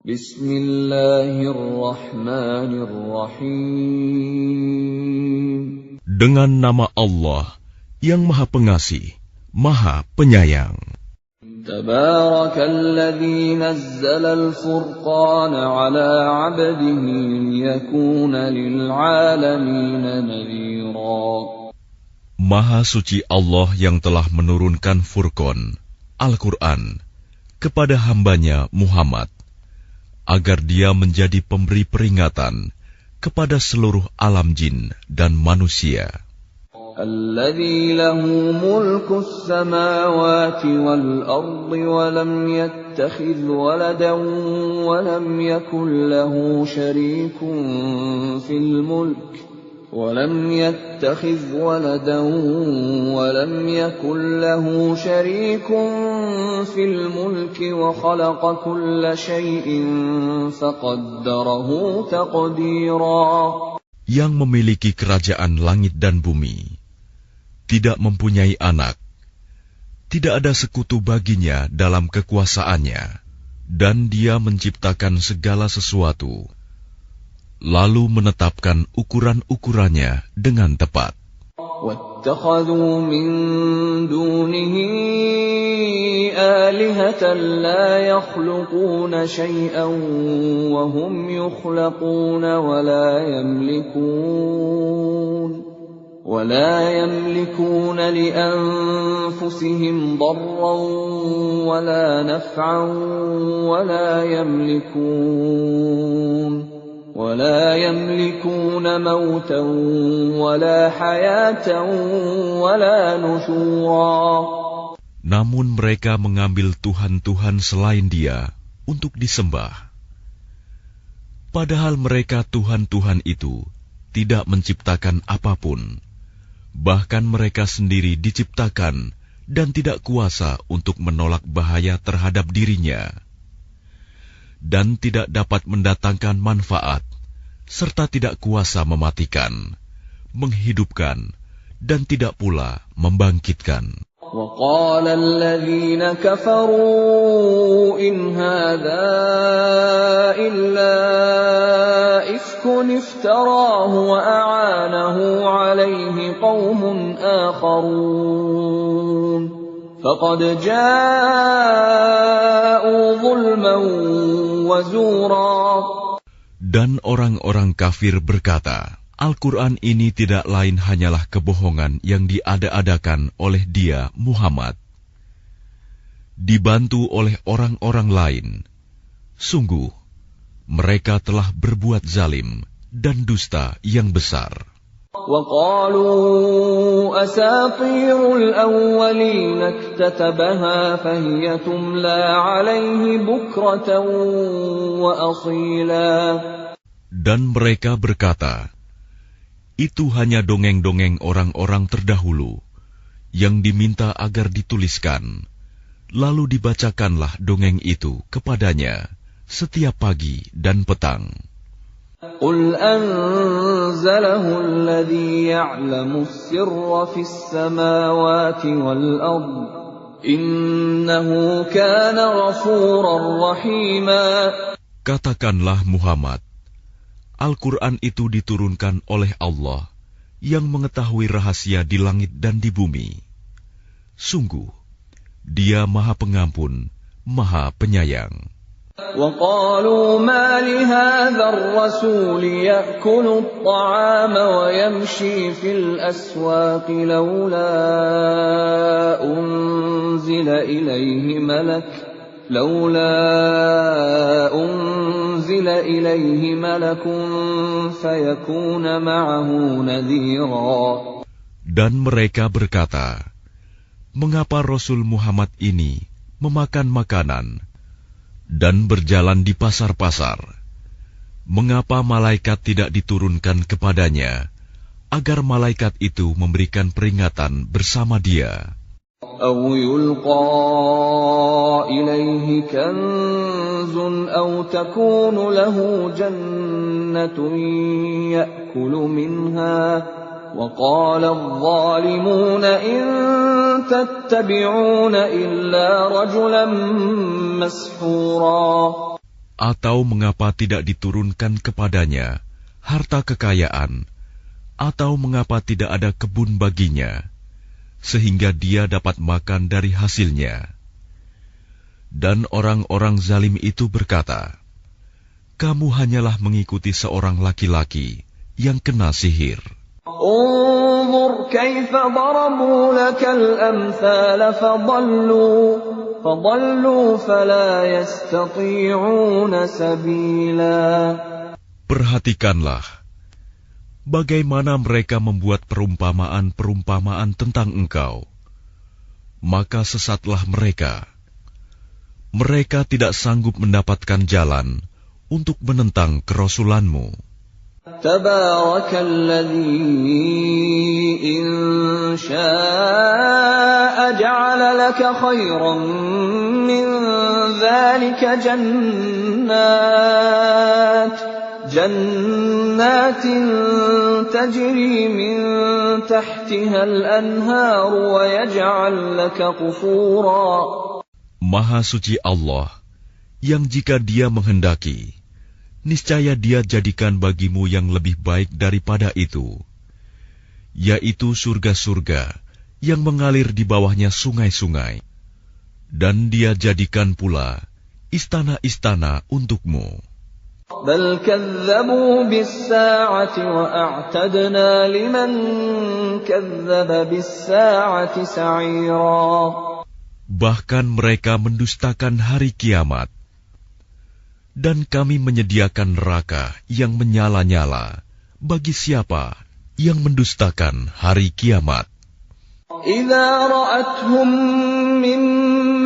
Bismillahirrahmanirrahim. Dengan nama Allah yang Maha Pengasih, Maha Penyayang. Tabarakalladzi nazzala al-furqana 'ala 'abdihi liyakuna lil'alamina nadhira. Maha suci Allah yang telah menurunkan Furqan, Al-Quran, kepada hambanya Muhammad, agar dia menjadi pemberi peringatan kepada seluruh alam jin dan manusia. Alladzi lahu mulkus samawati wal ardi wa lam yattakhidh waladan wa lam yakul lahu syarikun fil mulk ولم يتخذ ولدا ولم يكن له شريك في الملك وخلق كل شيء فقدره تقديرا. Yang memiliki kerajaan langit dan bumi, tidak mempunyai anak, tidak ada sekutu baginya dalam kekuasaannya, dan dia menciptakan segala sesuatu, lalu menetapkan ukuran-ukurannya dengan tepat. وَاتَّخَذُوا مِن دُونِهِ آلِهَةً لَّا يَخْلُقُونَ شَيْئًا وَهُمْ يُخْلَقُونَ وَلَا يَمْلِكُونَ لِأَنفُسِهِمْ ضَرًّا وَلَا نَفْعًا ولا يملكون موتا ولا حياة ولا نشورا. Namun mereka mengambil Tuhan-Tuhan selain Dia untuk disembah. Padahal mereka Tuhan-Tuhan itu tidak menciptakan apapun. Bahkan mereka sendiri diciptakan dan tidak kuasa untuk menolak bahaya terhadap dirinya, dan tidak dapat mendatangkan manfaat, serta tidak kuasa mematikan, menghidupkan, dan tidak pula membangkitkan. وَقَالَ الَّذِينَ كَفَرُوا إِنْ هَذَا إِلَّا إِفْكٌ افْتَرَاهُ وَأَعَانَهُ عَلَيْهِ قَوْمٌ آخَرُونَ فَقَدْ جَاءُوا ظُلْمًا وَزُورًا. Dan orang-orang kafir berkata, Al-Quran ini tidak lain hanyalah kebohongan yang diada-adakan oleh dia, Muhammad, dibantu oleh orang-orang lain. Sungguh, mereka telah berbuat zalim dan dusta yang besar. وَقَالُوا أَسَاطِيرُ الْأَوَّلِينَ اكْتَتَبَهَا فَهِيَ تُمْلَى عَلَيْهِ بُكْرَةً وَأَصِيلًا. Dan mereka berkata, itu hanya dongeng-dongeng orang-orang terdahulu yang diminta agar dituliskan, lalu dibacakanlah dongeng itu kepadanya setiap pagi dan petang. قُلْ أَنزَلَهُ الَّذِي يَعْلَمُ السِّرَّ فِي السَّمَاوَاتِ وَالْأَرْضِ إِنَّهُ كَانَ غَفُورًا رَّحِيمًا. Katakanlah Muhammad, Al-Quran itu diturunkan oleh Allah yang mengetahui rahasia di langit dan di bumi. Sungguh, Dia Maha Pengampun, Maha Penyayang. وَقَالُوا مَا لِهَذَا الرَّسُولِ يَأْكُلُ الطَّعَامَ وَيَمْشِي فِي الْأَسْوَاقِ لَوْلَا أُنزِلَ إِلَيْهِ مَلَكٌ فَيَكُونَ مَعَهُ نَذِيرًا. Dan mereka berkata, mengapa Rasul Muhammad ini memakan makanan dan berjalan di pasar-pasar? Mengapa malaikat tidak diturunkan kepadanya, agar malaikat itu memberikan peringatan bersama dia? أَوْ يُلْقَى إِلَيْهِ كَنزٌ أَوْ تَكُونُ لَهُ جَنَّةٌ يَأْكُلُ مِنْهَا وَقَالَ الظَّالِمُونَ إِن تَتَّبِعُونَ إِلَّا رَجُلًا مَّسْحُورًا. Atau mengapa tidak diturunkan kepadanya harta kekayaan, atau mengapa tidak ada kebun baginya, sehingga dia dapat makan dari hasilnya? Dan orang-orang zalim itu berkata, kamu hanyalah mengikuti seorang laki-laki yang kena sihir. Unzur kaifa darabu lakal amthal fadallu fala yastati'una sabila. Perhatikanlah bagaimana mereka membuat perumpamaan-perumpamaan tentang engkau, maka sesatlah mereka. Mereka tidak sanggup mendapatkan jalan untuk menentang kerasulanmu. Tabarakalladzi in syaa'a ja'ala laka khairan min dzalika jannatin tajri min tahtiha al-anhar wa yaj'al laka qusura. Maha suci Allah, yang jika Dia menghendaki, niscaya Dia jadikan bagimu yang lebih baik daripada itu, yaitu surga-surga yang mengalir di bawahnya sungai-sungai, dan Dia jadikan pula istana-istana untukmu. Bal kadzabu bis-saa'ati wa a'tadna liman kadzdzaba bis-saa'ati sa'ira. Bahkan mereka mendustakan hari kiamat, dan kami menyediakan neraka yang menyala-nyala bagi siapa yang mendustakan hari kiamat. Idza ra'athum min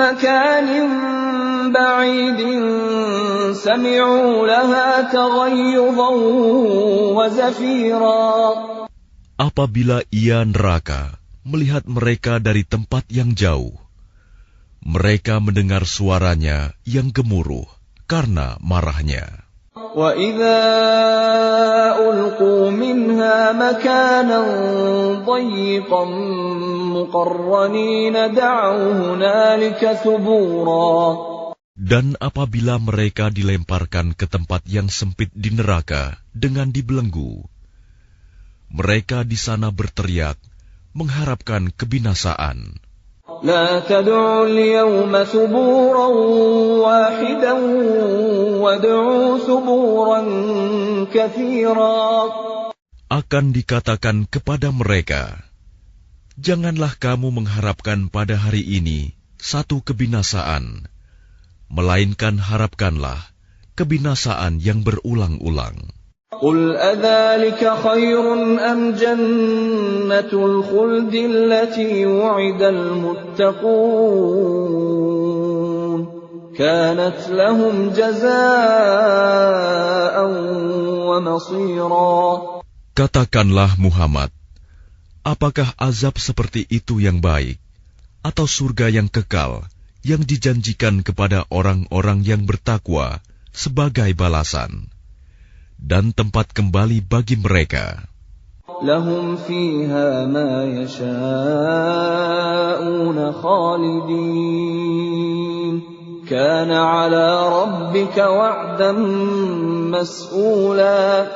makanin ba'idin sami'u laha taghayyudan wa zafira. Apabila ia neraka melihat mereka dari tempat yang jauh, mereka mendengar suaranya yang gemuruh karena marahnya. Wa idza ulqu minha makanan dayyiqan muqarranin da'u hunalika thubura. Dan apabila mereka dilemparkan ke tempat yang sempit di neraka dengan dibelenggu, mereka di sana berteriak mengharapkan kebinasaan. La tad'u al-yawma thuburan wahidan wad'u thuburan katsira. Akan dikatakan kepada mereka, janganlah kamu mengharapkan pada hari ini satu kebinasaan, melainkan harapkanlah kebinasaan yang berulang-ulang. Qul adzalika khairun am jannatul khuldi allati wu'idal muttaqun kanat lahum jazaa'an wa masira. Katakanlah Muhammad, apakah azab seperti itu yang baik, atau surga yang kekal yang dijanjikan kepada orang-orang yang bertakwa sebagai balasan dan tempat kembali bagi mereka? Lahum fiha ma yasha'una khalidin kana 'ala rabbika wa'dan mas'ula.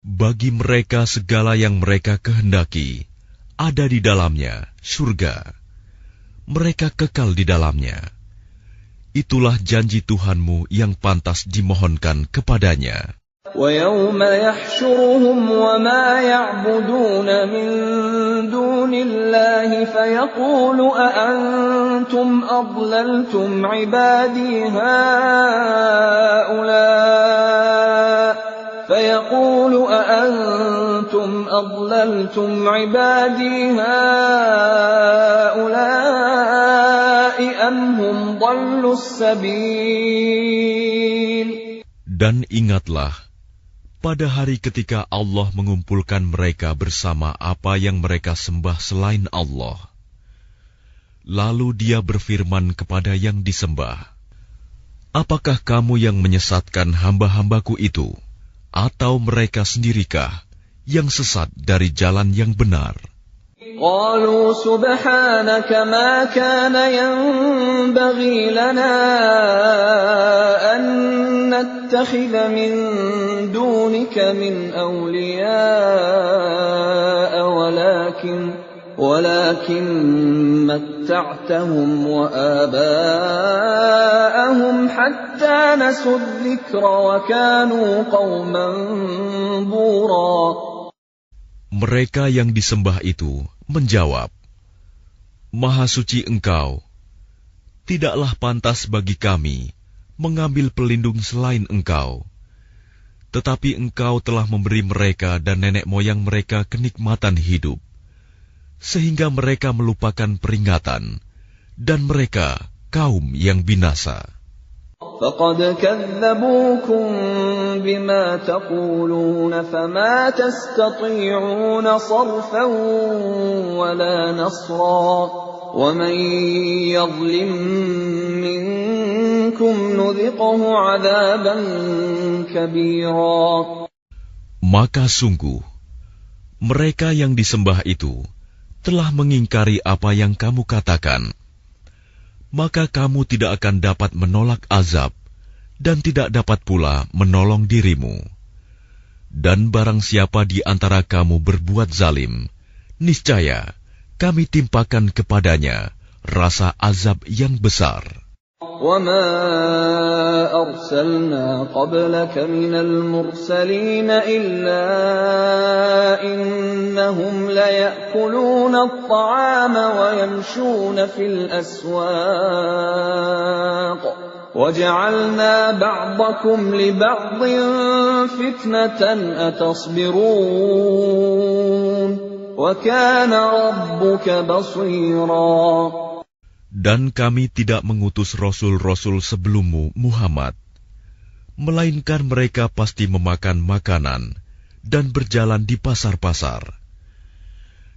Bagi mereka segala yang mereka kehendaki ada di dalamnya surga. Mereka kekal di dalamnya. Itulah janji Tuhanmu yang pantas dimohonkan kepadanya. وَيَوْمَ يَحْشُرُهُمْ وَمَا يَعْبُدُونَ مِن دُونِ اللَّهِ فَيَقُولُ أَأَنْتُمْ أَضْلَلْتُمْ عِبَادِي هَؤُلَاءِ أَمْ هُمْ ضَلُّوا السَّبِيلَ. Dan ingatlah, pada hari ketika Allah mengumpulkan mereka bersama apa yang mereka sembah selain Allah. Lalu Dia berfirman kepada yang disembah, apakah kamu yang menyesatkan hamba-hambaku itu, atau mereka sendirikah yang sesat dari jalan yang benar? قالوا سبحانك ما كان ينبغي لنا أن نتخذ من دونك من أولياء ولكن متعتهم وآباءهم حتى نسوا الذكر وكانوا قوما بورا. Mereka yang disembah itu menjawab, Maha suci Engkau, tidaklah pantas bagi kami mengambil pelindung selain Engkau. Tetapi Engkau telah memberi mereka dan nenek moyang mereka kenikmatan hidup, sehingga mereka melupakan peringatan, dan mereka kaum yang binasa. فَقَدْ كَذَّبُوكُمْ بِمَا تَقُولُونَ فَمَا تَسْتَطِيعُونَ صَرْفًا وَلَا نَصْرًا وَمَنْ يَظْلِمْ مِنْكُمْ نُذِقْهُ عَذَابًا كَبِيرًا. Maka sungguh, mereka yang disembah itu telah mengingkari apa yang kamu katakan. Maka kamu tidak akan dapat menolak azab, dan tidak dapat pula menolong dirimu. Dan barang siapa di antara kamu berbuat zalim, niscaya kami timpakan kepadanya rasa azab yang besar. وَمَا أَرْسَلْنَا قَبْلَكَ مِنَ الْمُرْسَلِينَ إِلَّا إِنَّهُمْ لَيَأْكُلُونَ الطَّعَامَ وَيَمْشُونَ فِي الْأَسْوَاقِ وَجَعَلْنَا بَعْضَكُمْ لِبَعْضٍ فِتْنَةً أَتَصْبِرُونَ وَكَانَ رَبُّكَ بَصِيرًا. Dan kami tidak mengutus rasul-rasul sebelummu, Muhammad, melainkan mereka pasti memakan makanan dan berjalan di pasar-pasar.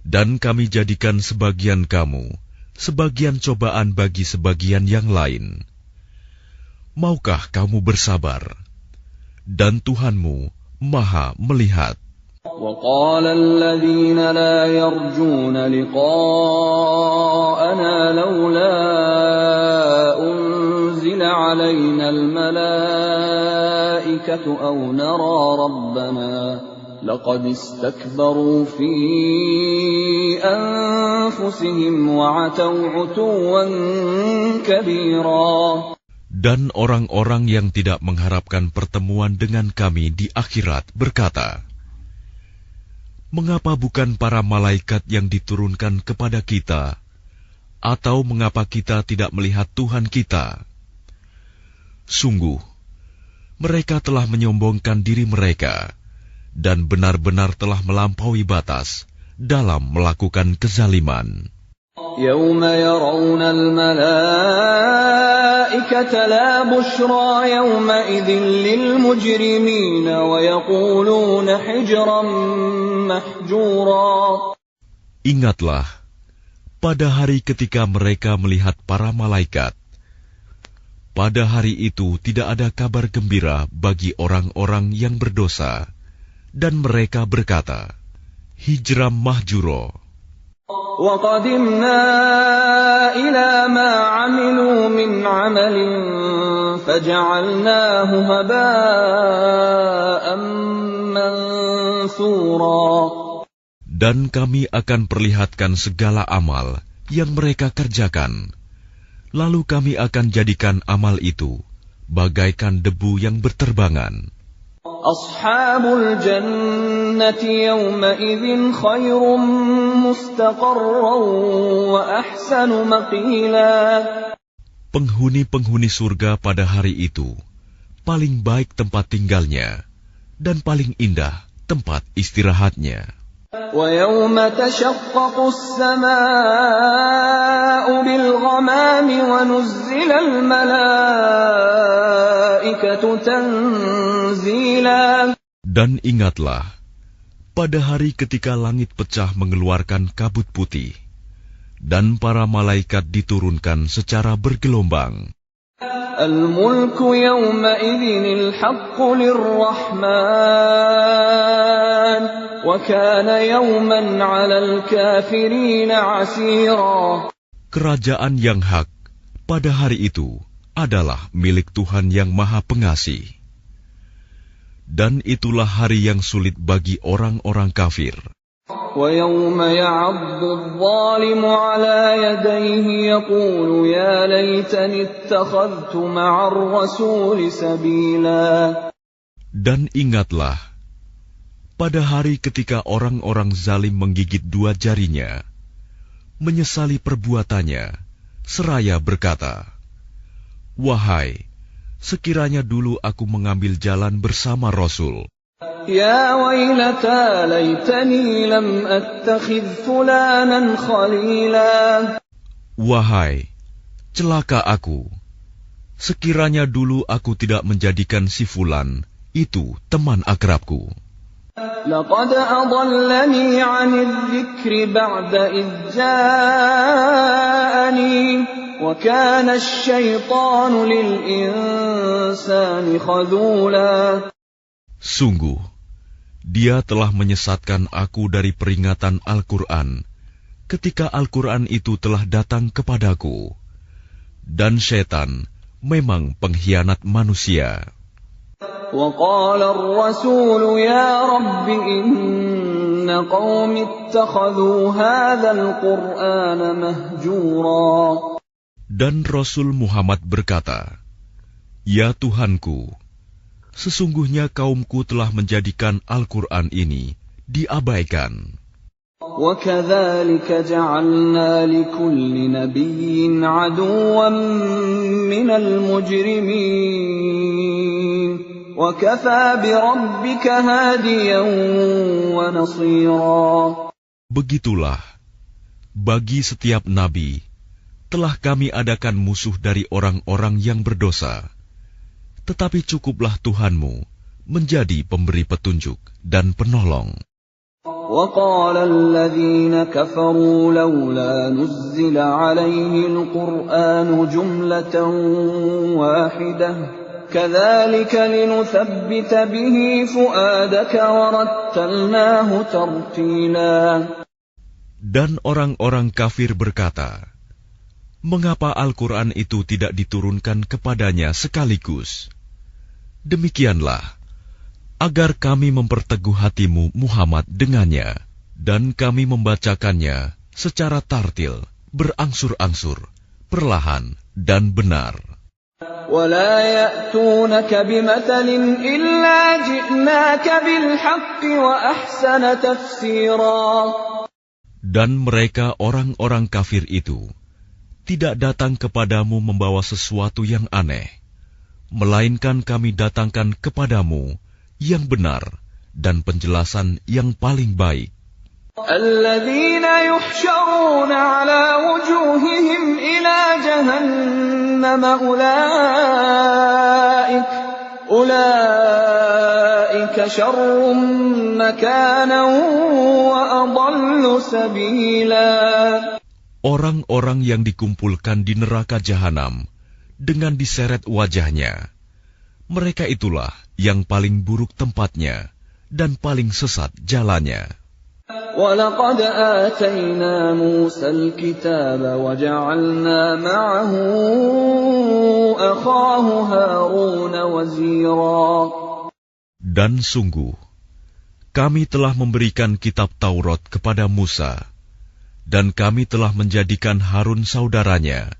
Dan kami jadikan sebagian kamu sebagian cobaan bagi sebagian yang lain. Maukah kamu bersabar? Dan Tuhanmu Maha melihat. وَقَالَ الَّذِينَ لَا يَرْجُونَ لِقَاءَنَا لَوْلَا أُنْزِلَ عَلَيْنَا الْمَلَائِكَةُ أَوْ نَرَى رَبَّنَا لَقَدِ اسْتَكْبَرُوا فِي أَنفُسِهِمْ وَعَتَوْا عُتُوًّا كَبِيرًا. Dan orang-orang yang tidak mengharapkan pertemuan dengan kami di akhirat berkata, mengapa bukan para malaikat yang diturunkan kepada kita? Atau mengapa kita tidak melihat Tuhan kita? Sungguh, mereka telah menyombongkan diri mereka, dan benar-benar telah melampaui batas dalam melakukan kezaliman. يَوْمَ يَرَوْنَ الْمَلَائِكَةَ لَا بُشْرَى يَوْمَئِذٍ لِلْمُجْرِمِينَ وَيَقُولُونَ حِجْرًا مَحْجُورًا. Ingatlah, pada hari ketika mereka melihat para malaikat, pada hari itu tidak ada kabar gembira bagi orang-orang yang berdosa, dan mereka berkata, hijram mahjuro. وَقَدِمْنَا إِلَى مَا عَمِلُوا مِنْ عَمَلٍ فَجَعَلْنَاهُ هَبَاءً مَنْثُورًا. Dan kami akan perlihatkan segala amal yang mereka kerjakan, lalu kami akan jadikan amal itu bagaikan debu yang berterbangan. Ashabul jannati yawma idzin khairum mustaqarran wa ahsanu maqila. Penghuni-penghuni surga pada hari itu paling baik tempat tinggalnya dan paling indah tempat istirahatnya. Wa yawma tashaqqaqu as-samaa'u bil ghamami wa nuzzila al malaa'ikatu tanzila. Dan ingatlah, pada hari ketika langit pecah mengeluarkan kabut putih, dan para malaikat diturunkan secara bergelombang. الملك يومئذ الحق للرحمن وكان يوما على الكافرين عسيرا. Kerajaan yang hak pada hari itu adalah milik Tuhan yang Maha Pengasih. Dan itulah hari yang sulit bagi orang-orang kafir. وَيَوْمَ يَعَضُّ الظَّالِمُ عَلَى يَدَيْهِ يَقُولُ يَا لَيْتَنِي اتَّخَذْتُ مَعَ الرَّسُولِ سَبِيلًا. Dan ingatlah, pada hari ketika orang-orang zalim menggigit dua jarinya, menyesali perbuatannya, seraya berkata, "Wahai, sekiranya dulu aku mengambil jalan bersama Rasul. Ya wailata laitani lam attakhidh fulanan khalila." Wahai, celaka aku, sekiranya dulu aku tidak menjadikan si Fulan itu teman akrabku. Laqad adallani 'anil dzikri ba'da idh ja'ani wa kana asy-syaitanu lil insani khadhula. Sungguh, dia telah menyesatkan aku dari peringatan Al-Quran ketika Al-Quran itu telah datang kepadaku. Dan syaitan memang pengkhianat manusia. وَقَالَ الرَّسُولُ يَا رَبِّ إِنَّ قَوْمِي اتَّخَذُوا هَذَا الْقُرْآنَ مَهْجُورًا. Dan Rasul Muhammad berkata, "Ya Tuhanku, sesungguhnya kaumku telah menjadikan Al-Quran ini diabaikan." وَكَذَلِكَ جَعَلْنَا لِكُلِّ نَبِيٍّ عَدُوًّا مِّنَ الْمُجْرِمِينَ وَكَفَى بِرَبِّكَ هَادِيًا وَنَصِيرًا. Begitulah, bagi setiap nabi telah kami adakan musuh dari orang-orang yang berdosa. Tetapi cukuplah Tuhanmu menjadi pemberi petunjuk dan penolong. وَقَالَ الَّذِينَ كَفَرُوا لَوْلَا نُزِّلَ عَلَيْهِ الْقُرْآنُ جُمْلَةً وَاحِدَةً كَذَلِكَ لِنُثَبِّتَ بِهِ فُؤَادَكَ وَرَتَّلْنَاهُ تَرْتِيلًا. Dan orang-orang kafir berkata, "Mengapa Al-Quran itu tidak diturunkan kepadanya sekaligus?" Demikianlah, agar kami memperteguh hatimu Muhammad dengannya, dan kami membacakannya secara tartil, berangsur-angsur, perlahan dan benar. وَلَا يَأْتُونَكَ بِمَثَلٍ إِلَّا جِئْنَاكَ بِالْحَقِّ وَأَحْسَنَ تَفْسِيرًا. Dan mereka orang-orang kafir itu tidak datang kepadamu membawa sesuatu yang aneh, melainkan kami datangkan kepadamu yang benar dan penjelasan yang paling baik. الَّذِينَ يُحْشَرُونَ عَلَى وُجُوهِهِمْ إِلَى جَهَنَّمَ أُولَئِكَ شَرٌّ مَكَانًا وَأَضَلُّ سَبِيلًا. Orang-orang yang dikumpulkan di neraka jahanam dengan diseret wajahnya, mereka itulah yang paling buruk tempatnya dan paling sesat jalannya. وَلَقَدْ آتَيْنَا مُوسَى الْكِتَابَ وَجَعَلْنَا مَعَهُ أَخَاهُ هَارُونَ وَزِيرًا. Dan sungguh, kami telah memberikan kitab Taurat kepada Musa, dan kami telah menjadikan Harun saudaranya,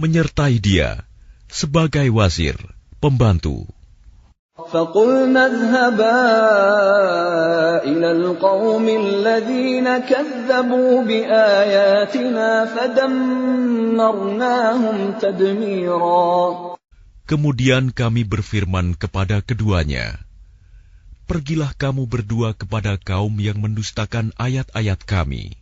menyertai dia sebagai wazir, pembantu. فَقُلْنَا اذْهَبَا إِلَى الْقَوْمِ الَّذِينَ كَذَّبُوا بِآيَاتِنَا فَدَمَّرْنَاهُمْ تَدْمِيرًا. Kemudian kami berfirman kepada keduanya, "Pergilah kamu berdua kepada kaum yang mendustakan ayat-ayat kami.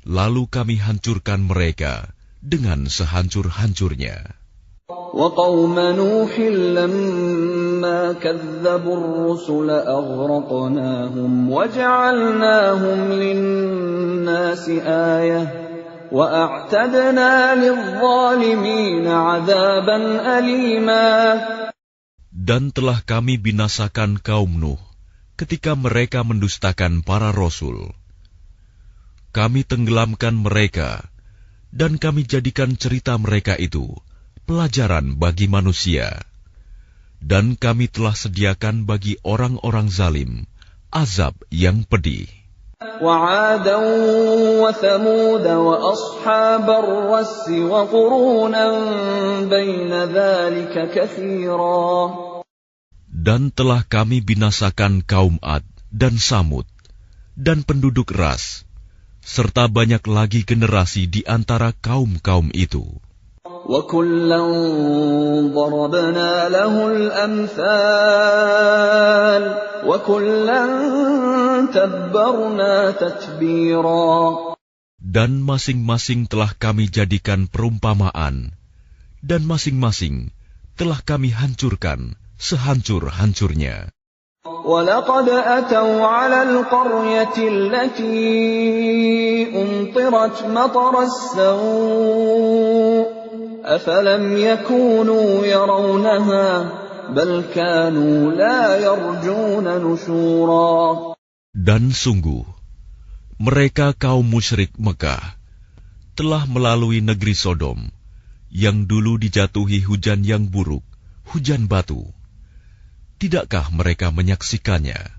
Lalu kami hancurkan mereka dengan sehancur-hancurnya." وَقَوْمَ نُوحٍ لَمَّا كَذَّبُوا الرُّسُلَ أَغْرَقْنَاهُمْ وَجَعَلْنَاهُمْ لِلنَّاسِ آيَةً وَأَعْتَدْنَا لِلظَّالِمِينَ عَذَابًا أَلِيمًا. Dan telah kami binasakan kaum Nuh ketika mereka mendustakan para rasul. Kami tenggelamkan mereka, dan kami jadikan cerita mereka itu pelajaran bagi manusia. Dan kami telah sediakan bagi orang-orang zalim azab yang pedih. وَعَادًا وَثَمُودَ وَأَصْحَابَ الرَّسِّ وَقُرُونًا بَيْنَ ذَلِكَ كَثِيرًا. Dan telah kami binasakan kaum Ad dan Samud dan penduduk Ras, serta banyak lagi generasi di antara kaum-kaum itu. وَكُلًّا ضَرَبْنَا لَهُ الْأَمْثَالَ وَكُلًّا تَبَّرْنَا تَتْبِيرًا. Dan masing-masing telah kami jadikan perumpamaan, dan masing-masing telah kami hancurkan sehancur-hancurnya. وَلَقَدْ أَتَوْا عَلَى الْقَرْيَةِ الَّتِي أُمْطِرَتْ مَطَرَ السَّوْءِ أَفَلَمْ يَكُونُوا يَرَوْنَهَا بَلْ كَانُوا لَا يَرْجُونَ نُشُورًا. Dan sungguh, mereka kaum musyrik Mekah telah melalui negeri Sodom, yang dulu dijatuhi hujan yang buruk, hujan batu. Tidakkah mereka menyaksikannya?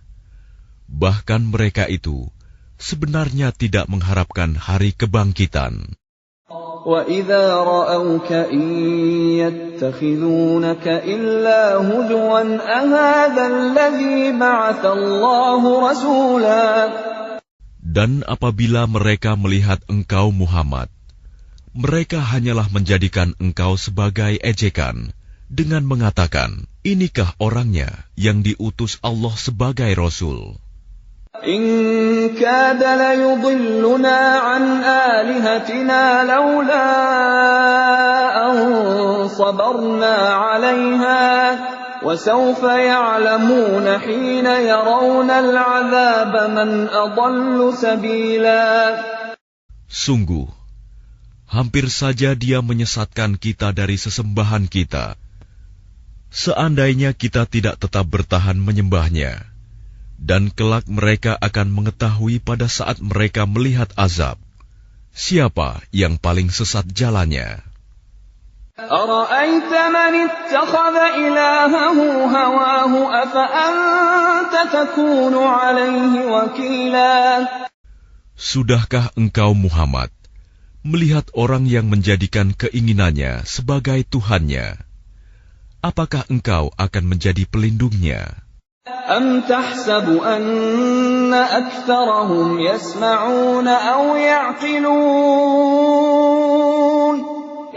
Bahkan mereka itu sebenarnya tidak mengharapkan hari kebangkitan. وَإِذَا رَأَوْكَ إِن يَتَّخِذُونَكَ إِلَّا هُزُوًا أَهَذَا الَّذِي بَعَثَ اللَّهُ رَسُولًا. Dan apabila mereka melihat engkau Muhammad, mereka hanyalah menjadikan engkau sebagai ejekan dengan mengatakan, inikah orangnya yang diutus Allah sebagai Rasul? إِن كَادَ لَيُضِلُّنَا عَنْ آلِهَتِنَا لَوْلَا أَن صَبَرْنَا عَلَيْهَا وَسَوْفَ يَعْلَمُونَ حِينَ يَرَوْنَ الْعَذَابَ مَنْ أَضَلُّ سَبِيلًا. Sungguh, hampir saja dia menyesatkan kita dari sesembahan kita. Seandainya kita tidak tetap bertahan menyembahnya, dan kelak mereka akan mengetahui pada saat mereka melihat azab, siapa yang paling sesat jalannya. أَرَأَيْتَ مَنِ اتَّخَذَ إِلَٰهَهُ هَوَاهُ أَفَأَنتَ تَكُونُ عَلَيْهِ وَكِيلًا. Sudahkah engkau Muhammad melihat orang yang menjadikan keinginannya sebagai Tuhannya? Apakah engkau akan menjadi pelindungnya? أَمْ تَحْسَبُ أَنَّ أَكْثَرَهُمْ يَسْمَعُونَ أَوْ يَعْقِلُونَ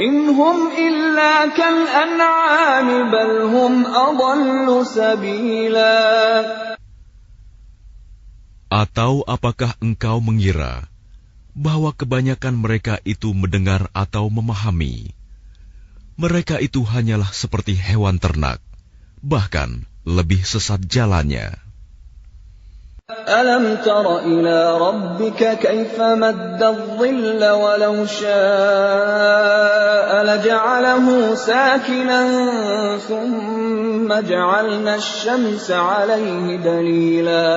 إِنْ هُمْ إِلَّا كَالْأَنْعَامِ بَلْ هُمْ أَضَلُّ سَبِيلًا. Atau apakah engkau mengira bahwa kebanyakan mereka itu mendengar atau memahami? Mereka itu hanyalah seperti hewan ternak, bahkan lebih sesat jalannya. أَلَمْ تَرَ إِلَى رَبِّكَ كَيْفَ مَدَّ الظِّلَّ وَلَوْ شَاءَ لَجَعَلَهُ سَاكِنًا ثُمَّ جَعَلْنَا الشَّمْسَ عَلَيْهِ دَلِيلًا.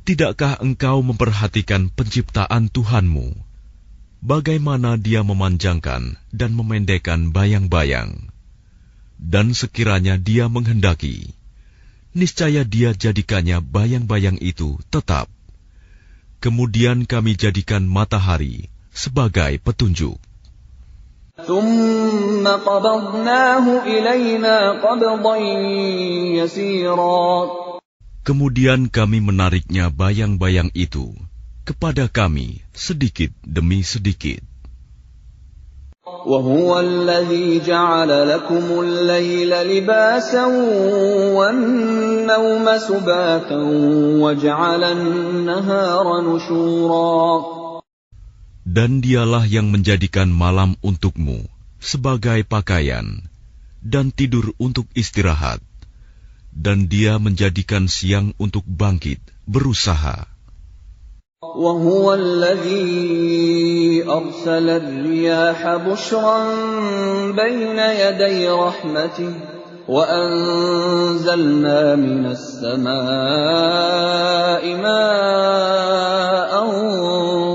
Tidakkah engkau memperhatikan penciptaan Tuhanmu, bagaimana Dia memanjangkan dan memendekkan bayang-bayang? Dan sekiranya Dia menghendaki, niscaya Dia jadikannya bayang-bayang itu tetap. Kemudian kami jadikan matahari sebagai petunjuk. ثُمَّ قَبَضْنَاهُ إِلَيْنَا قَبْضًا يَسِيرًا. Kemudian kami menariknya bayang-bayang itu kepada kami sedikit demi sedikit. وَهُوَ الَّذِي جَعَلَ لَكُمُ اللَّيْلَ لِبَاسًا وَالنَّوْمَ سُبَاتًا وَجَعَلَ النَّهَارَ نُشُورًا. Dan Dialah yang menjadikan malam untukmu sebagai pakaian dan tidur untuk istirahat, dan Dia menjadikan siang untuk bangkit, berusaha. وهو الذي أرسل الرياح بشرا بين يدي رحمته وأنزلنا من السماء ماء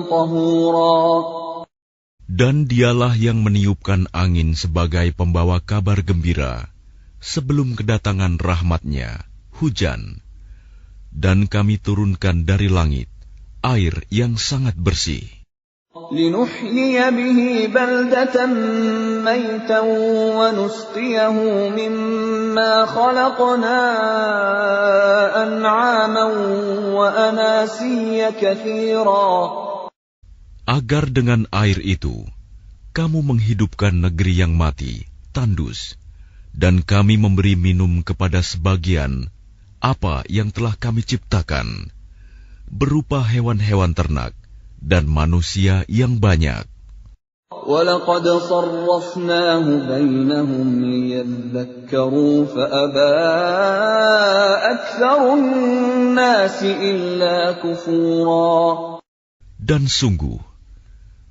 طهورا. Dan dialah yang meniupkan angin sebagai pembawa kabar gembira sebelum kedatangan rahmat-Nya, hujan. Dan kami turunkan dari langit air yang sangat bersih. لِنُحْيِيَ بِهِ بَلْدَةً مَيْتًا وَنُسْقِيَهُ مِمَّا خَلَقْنَا أَنْعَامًا وَأَنَاسِيَّ كَثِيرًا. Agar dengan air itu kamu menghidupkan negeri yang mati, tandus, dan kami memberi minum kepada sebagian apa yang telah kami ciptakan, berupa hewan-hewan ternak dan manusia yang banyak. وَلَقَدْ صَرَّفْنَاهُ بَيْنَهُمْ لِيَذَّكَّرُوا فَأَبَى أَكْثَرُ النَّاسِ إِلَّا كُفُورًا. Dan sungguh,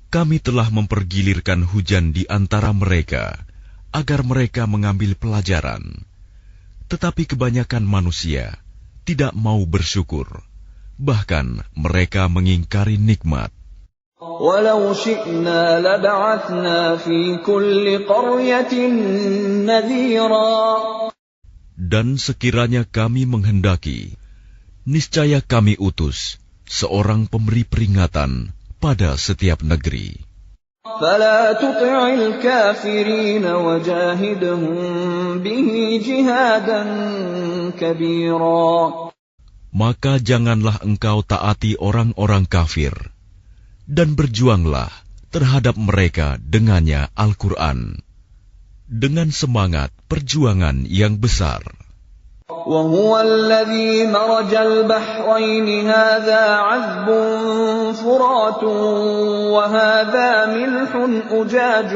kami telah mempergilirkan hujan di antara mereka agar mereka mengambil pelajaran. Tetapi kebanyakan manusia tidak mau bersyukur, bahkan mereka mengingkari nikmat. وَلَوْ شِئْنَا لَبَعَثْنَا فِي كُلِّ قَرْيَةٍ نَذِيرًا. Dan sekiranya kami menghendaki, niscaya kami utus seorang pemberi peringatan pada setiap negeri. فَلَا تُطِعِ الْكَافِرِينَ وَجَاهِدْهُم بِهِ جِهَادًا كَبِيرًا. Maka janganlah engkau taati orang-orang kafir, dan berjuanglah terhadap mereka dengannya Al-Quran, dengan semangat perjuangan yang besar. وَهُوَ الَّذِي مَرَجَ الْبَحْرَيْنِ هَذَا عَذْبٌ فُرَاتٌ وَهَذَا مِلْحٌ أُجَاجٌ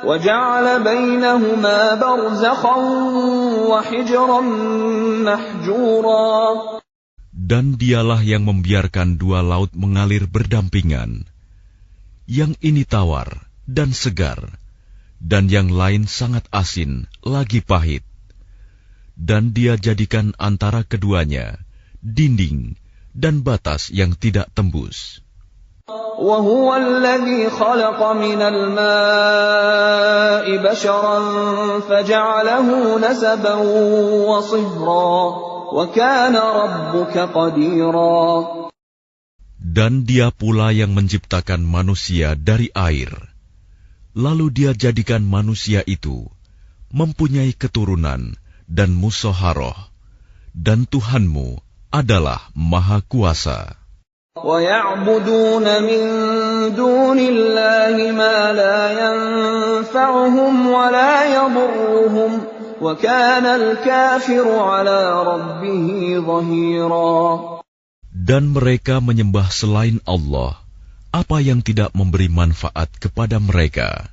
وَجَعَلَ بَيْنَهُمَا بَرْزَخًا وَحِجْرًا مَحْجُورًا. Dan dialah yang membiarkan dua laut mengalir berdampingan, yang ini tawar dan segar, dan yang lain sangat asin lagi pahit. Dan Dia jadikan antara keduanya dinding dan batas yang tidak tembus. وَهُوَ الَّذِي خَلَقَ مِنَ الْمَاءِ بَشَرًا فَجَعَلَهُ نَسَبًا وَصِهْرًا وَكَانَ رَبُّكَ قَدِيرًا. Dan Dia pula yang menciptakan manusia dari air. Lalu Dia jadikan manusia itu mempunyai keturunan dan musyawarah, dan Tuhanmu adalah Maha Kuasa. وَيَعْبُدُونَ مِن دُونِ اللَّهِ مَا لَا يَنفَعُهُمْ وَلَا يَضُرُّهُمْ وَكَانَ الْكَافِرُ عَلَى رَبِّهِ ظَهِيرًا. Dan mereka menyembah selain Allah apa yang tidak memberi manfaat kepada mereka,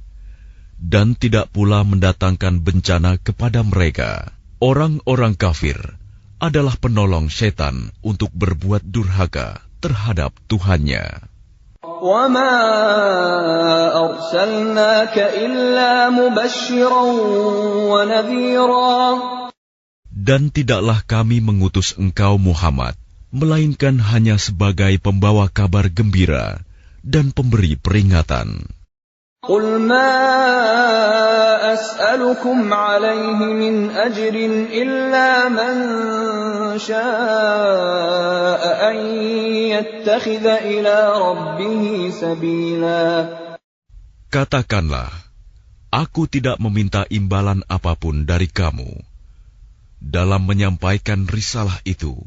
dan tidak pula mendatangkan bencana kepada mereka. Orang-orang kafir adalah penolong setan untuk berbuat durhaka terhadap Tuhannya. وَمَا أَرْسَلْنَاكَ إِلَّا مُبَشِّرًا وَنَذِيرًا. Dan tidaklah kami mengutus engkau Muhammad, melainkan hanya sebagai pembawa kabar gembira dan pemberi peringatan. قُلْ مَا أَسْأَلُكُمْ عَلَيْهِ مِنْ أَجْرٍ إِلَّا مَنْ شَاءَ أَنْ يَتَّخِذَ إِلَى رَبِّهِ سَبِيلًا. Katakanlah, aku tidak meminta imbalan apapun dari kamu dalam menyampaikan risalah itu,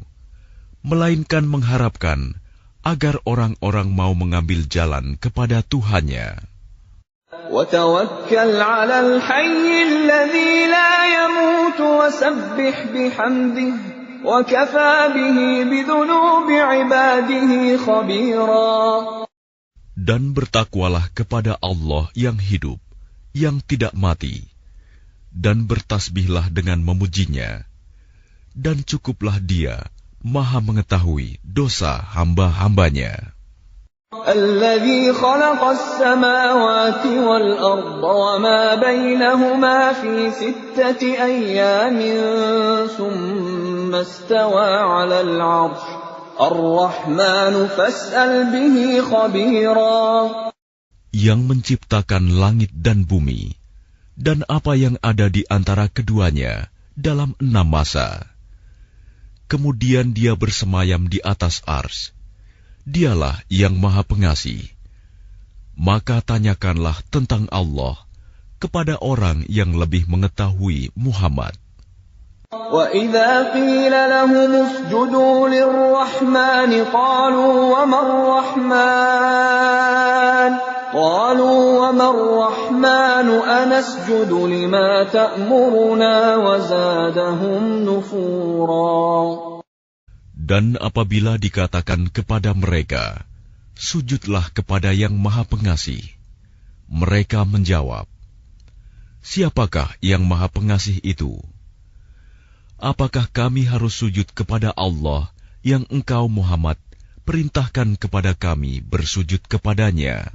melainkan mengharapkan agar orang-orang mau mengambil jalan kepada Tuhannya. وَتَوَكَّلْ عَلَى الْحَيِّ الَّذِي لَا يَمُوتُ وَسَبِّحْ بِحَمْدِهِ وَكَفَى بِهِ بِذُنُوبِ عِبَادِهِ خَبِيرًا. Dan bertakwalah kepada Allah yang hidup, yang tidak mati, dan bertasbihlah dengan memujinya, dan cukuplah Dia Maha mengetahui dosa hamba-hambanya. الذي خلق السماوات والأرض وما بينهما في 6 أيام ثم استوى على العرش الرحمن فاسأل به خبيرا. Yang menciptakan langit dan bumi dan apa yang ada di antara keduanya dalam 6 masa. Kemudian dia bersemayam di atas ars. Dialah yang Maha Pengasih. Maka tanyakanlah tentang Allah kepada orang yang lebih mengetahui Muhammad. وَإِذَا قِيلَ لَهُمُ اسْجُدُوا لِلرَّحْمَنِ قَالُوا وَمَا الرَّحْمَنُ أَنَسْجُدُ لِمَا تَأْمُرُنَا وَزَادَهُمْ نُفُورًا. Dan apabila dikatakan kepada mereka, sujudlah kepada yang Maha Pengasih, mereka menjawab, siapakah yang Maha Pengasih itu? Apakah kami harus sujud kepada Allah yang engkau Muhammad perintahkan kepada kami bersujud kepadanya?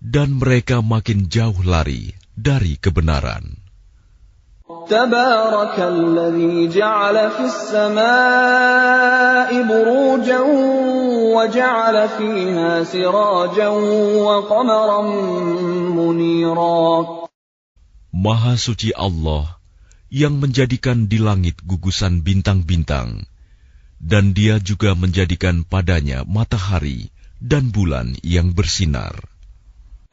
Dan mereka makin jauh lari dari kebenaran. تبارك الذي جعل في السماء بروجا وجعل فيها سراجا وقمرا منيرا. Maha suci Allah yang menjadikan di langit gugusan bintang-bintang, dan Dia juga menjadikan padanya matahari dan bulan yang bersinar.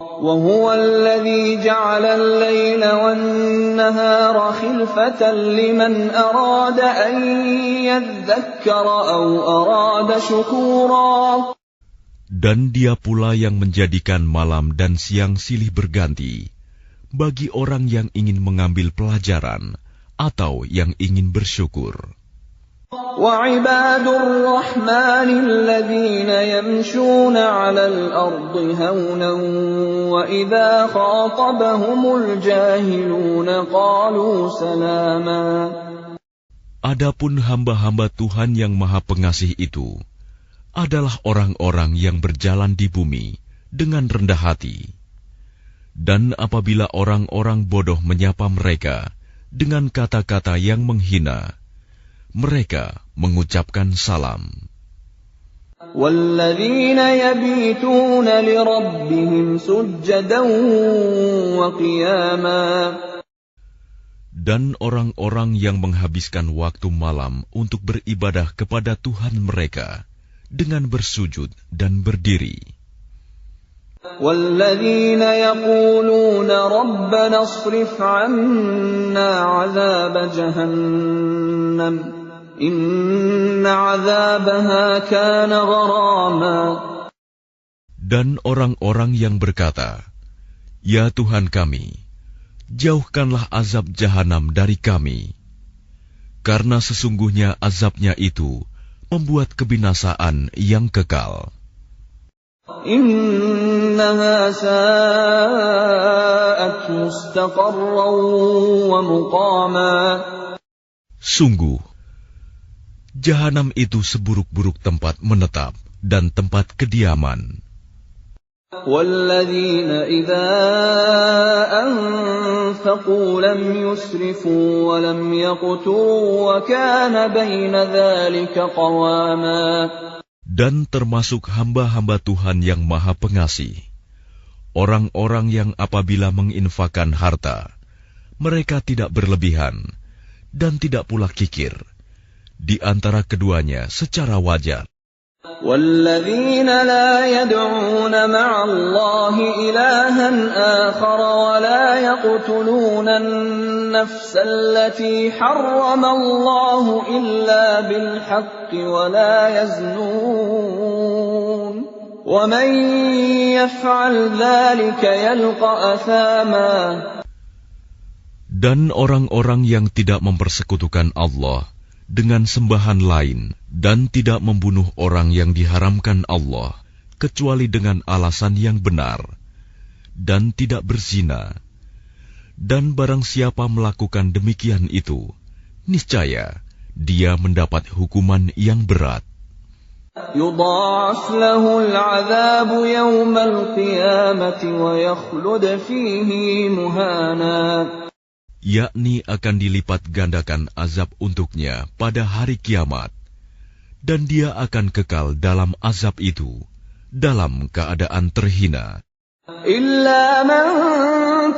وهو الذي جعل الليل والنهار خلفة لمن أراد أن يذكر أو أراد شكورا. Dan Dia pula yang menjadikan malam dan siang silih berganti bagi orang yang ingin mengambil pelajaran atau yang ingin bersyukur. وَعِبَادُ الرَّحْمَنِ الَّذِينَ يَمْشُونَ عَلَى الْأَرْضِ هَوْنًا وَإِذَا خَاطَبَهُمُ الْجَاهِلُونَ قَالُوا سَلَامًا. Adapun hamba-hamba Tuhan yang Maha Pengasih itu adalah orang-orang yang berjalan di bumi dengan rendah hati. Dan apabila orang-orang bodoh menyapa mereka dengan kata-kata yang menghina, mereka mengucapkan salam. وَالَّذِينَ يَبِيتُونَ لِرَبِّهِمْ سُجَّدًا وَقِيَامًا. Dan orang-orang yang menghabiskan waktu malam untuk beribadah kepada Tuhan mereka dengan bersujud dan berdiri. وَالَّذِينَ يَقُولُونَ رَبَّنَا اصْرِفْ عَنَّا عَذَابَ جَهَنَّمَ إِنَّ عَذَابَهَا كَانَ غَرَامًا. Dan orang-orang yang berkata, Ya Tuhan kami, jauhkanlah azab jahanam dari kami, karena sesungguhnya azabnya itu membuat kebinasaan yang kekal. Innaha sa'at mustaqarran wa muqama. Sungguh, jahanam itu seburuk-buruk tempat menetap dan tempat kediaman. وَالَّذِينَ إِذَا أَنفَقُوا لَمْ يُسْرِفُوا وَلَمْ يَقْتُرُوا وَكَانَ بَيْنَ ذَلِكَ قَوَامًا. Dan termasuk hamba-hamba Tuhan yang Maha Pengasih, orang-orang yang apabila menginfakkan harta, mereka tidak berlebihan dan tidak pula kikir, di antara keduanya secara wajar. وَالَّذِينَ لَا يَدْعُونَ مَعَ اللَّهِ إِلَٰهًا آخَرَ وَلَا يَقْتُلُونَ النَّفْسَ الَّتِي حَرَّمَ اللَّهُ إِلَّا بِالْحَقِّ وَلَا يَزْنُونَ وَمَن يَفْعَلْ ذَلِكَ يَلْقَ أَثَامًا. Dan orang-orang yang tidak mempersekutukan Allah dengan sembahan lain dan tidak membunuh orang yang diharamkan Allah kecuali dengan alasan yang benar dan tidak berzina, dan barang siapa melakukan demikian itu, niscaya dia mendapat hukuman yang berat. يضاعف له العذاب يوم القيامة ويخلد فيه مهانا. Yakni akan dilipat gandakan azab untuknya pada hari kiamat, dan dia akan kekal dalam azab itu dalam keadaan terhina. إلا من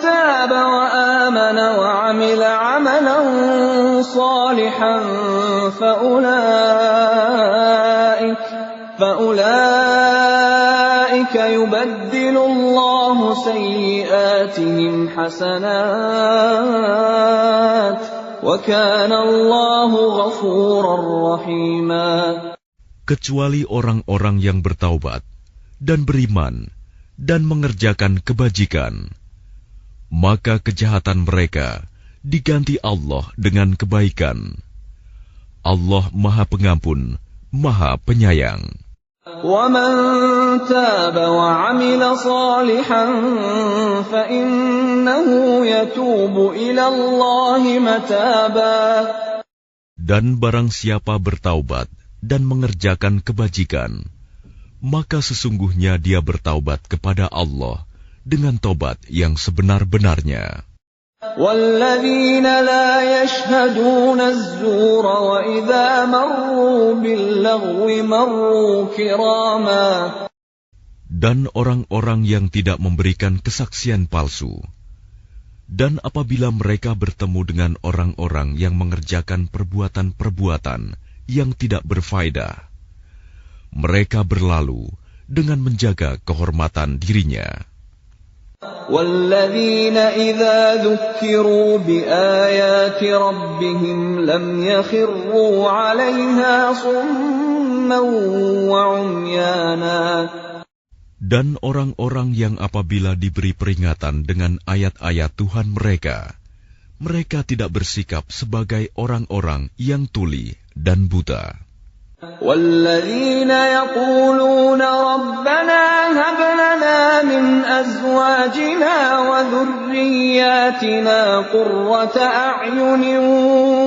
تاب وآمن وعمل عملا صالحا فأولئك يبدل الله سيئاتهم حسنات وكان الله غفورا رحيما. Kecuali orang-orang yang bertaubat dan beriman dan mengerjakan kebajikan, maka kejahatan mereka diganti Allah dengan kebaikan. Allah Maha Pengampun, Maha Penyayang. وَمَن تَابَ وَعَمِلَ صَالِحًا فَإِنَّهُ يَتُوبُ إِلَى اللَّهِ مَتَابًا. Dan barang siapa bertaubat dan mengerjakan kebajikan, maka sesungguhnya dia bertaubat kepada Allah dengan taubat yang sebenar-benarnya. وَالَّذِينَ لَا يَشْهَدُونَ الزُّورَ وَإِذَا مَرُّوا بِاللَّغْوِ مَرُّوا كِرَامًا. Dan orang-orang yang tidak memberikan kesaksian palsu, dan apabila mereka bertemu dengan orang-orang yang mengerjakan perbuatan-perbuatan yang tidak berfaedah, mereka berlalu dengan menjaga kehormatan dirinya. وَالَّذِينَ إِذَا ذُكِّرُوا بِآيَاتِ رَبِّهِمْ لَمْ يَخِرُّوا عَلَيْهَا صُمًّا وَعُمْيَانًا. Dan orang-orang yang apabila diberi peringatan dengan ayat-ayat Tuhan mereka, mereka tidak bersikap sebagai orang-orang yang tuli dan buta. وَالَّذِينَ يَقُولُونَ رَبَّنَا هَبْ لَنَا مِنْ أَزْوَاجِنَا وَذُرِّيَّاتِنَا قُرَّةَ أَعْيُنٍ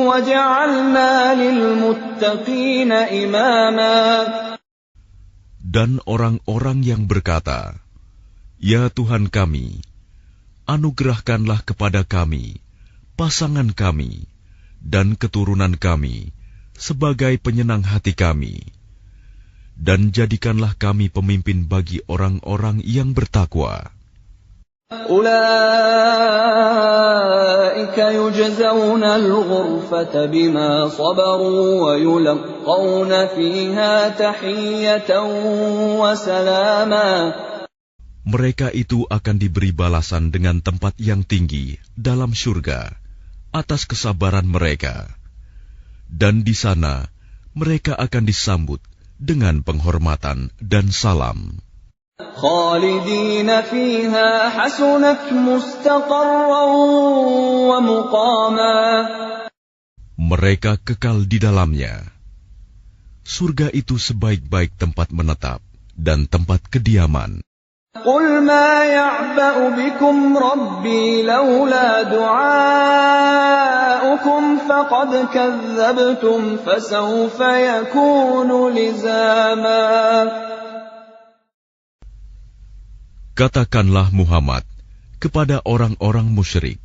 وَاجْعَلْنَا لِلْمُتَّقِينَ إِمَامًا. Dan orang-orang yang berkata, "Ya Tuhan kami, anugerahkanlah kepada kami, pasangan kami, dan keturunan kami, sebagai penyenang hati kami, dan jadikanlah kami pemimpin bagi orang-orang yang bertakwa." أُولَئِكَ يُجْزَوْنَ الْغُرْفَةَ بِمَا صَبَرُوا وَيُلَقَّوْنَ فِيهَا تَحِيَّةً وَسَلَامًا. Mereka itu akan diberi balasan dengan tempat yang tinggi dalam syurga atas kesabaran mereka. Dan di sana mereka akan disambut dengan penghormatan dan salam. خَالِدِينَ فِيهَا حَسُنَتْ مُسْتَقَرًّا وَمُقَامًا. Mereka kekal di dalamnya. Surga itu sebaik-baik tempat menetap dan tempat kediaman. قُلْ مَا يَعْبَأُ بِكُمْ رَبِّي لَوْلَا دُعَاؤُكُمْ فَقَدْ كَذَّبْتُمْ فَسَوْفَ يَكُونُ لِزَامًا. Katakanlah Muhammad kepada orang-orang musyrik,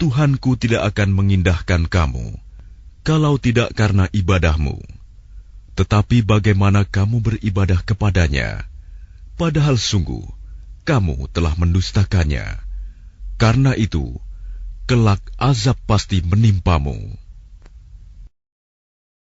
Tuhanku tidak akan mengindahkan kamu kalau tidak karena ibadahmu. Tetapi bagaimana kamu beribadah kepadanya, padahal sungguh kamu telah mendustakannya. Karena itu, kelak azab pasti menimpamu.